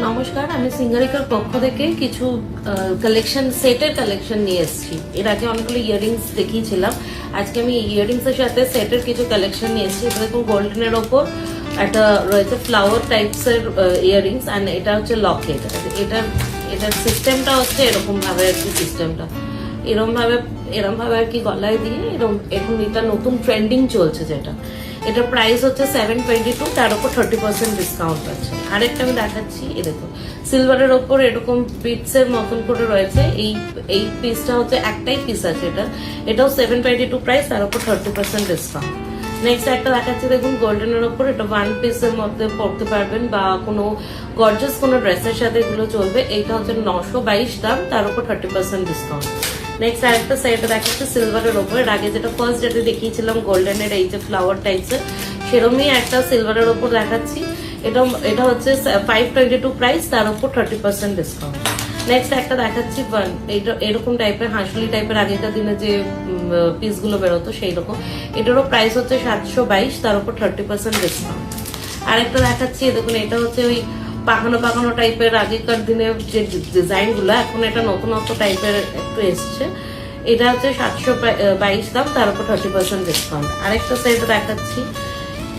নমস্কার, আমি সিঙ্গারিকার পক্ষ থেকে কিছু কালেকশন সেটের কালেকশন নিয়ে এসেছি। এর আগে অনেকগুলো ইয়ারিংস দেখিয়েছিলাম। আজকে আমি ইয়ারিংস এর সাথে সেটের কিছু কালেকশন নিয়ে এসেছি। এটা দেখুন গোল্ডেনের ওপর একটা রয়েছে ফ্লাওয়ার টাইপস এর ইয়ারিংস, আর এটা হচ্ছে লকেট। এটার সিস্টেমটা হচ্ছে এরকম ভাবে আর কি, সিস্টেমটা এরম ভাবে আর কি গলায় দিয়ে এরকম। এখন এটা নতুন ট্রেন্ডিং চলছে যেটা, এটার প্রাইস হচ্ছে 722, তার উপর 30% ডিসকাউন্ট আছে। আরেকটা আমি দেখাচ্ছি, এ দেখুন সিলভারের ওপর এরকম বিটস এর মতন করে রয়েছে। এই পিসটা হচ্ছে একটাই পিস আছে, এটাও 722 প্রাইস, তার উপর 30% ডিসকাউন্ট। নেক্সট একটা দেখাচ্ছি, দেখুন গোল্ডেনের ওপর এটা ওয়ান পিসের মধ্যে পড়তে পারবেন বা কোনো গর্জাস কোনো ড্রেসের সাথে এগুলো চলবে। এইটা হচ্ছে 922 দাম, তার উপর 30% ডিসকাউন্ট। নেক্সট আরেকটা সেট দেখাচ্ছে সিলভারের ওপর। এর আগে যেটা ফার্স্ট যেটা দেখিয়েছিলাম গোল্ডেনের এই যে ফ্লাওয়ার টাইপসের, সেরকমই একটা সিলভারের ওপর দেখাচ্ছি। এটা হচ্ছে 522 প্রাইস, তার উপর 30% ডিসকাউন্ট। নেক্সট একটা দেখাচ্ছি এরকম টাইপের হাঁসুলি টাইপের আগেকার দিনে যে পিসগুলো বেরোতো সেই রকম। এটারও প্রাইস হচ্ছে 722, তার উপর 30% ডিসকাউন্ট। আরেকটা দেখাচ্ছি, দেখুন এটা হচ্ছে ওই পাকানো টাইপের আগেকার দিনের যে ডিজাইন গুলো, এখন এটা নতুনত্ব টাইপের একটু এসছে। এটা হচ্ছে 722 দাম, তার উপর 30% ডিসকাউন্ট। আরেকটা সেট দেখাচ্ছি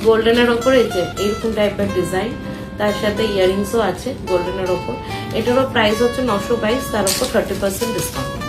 গোল্ডেনের ওপর, এই যে এইরকম টাইপের ডিজাইন, তার সাথে ইয়ারিংসও আছে গোল্ডেনের ওপর। এটারও প্রাইস হচ্ছে 922, তার উপর 30% ডিসকাউন্ট।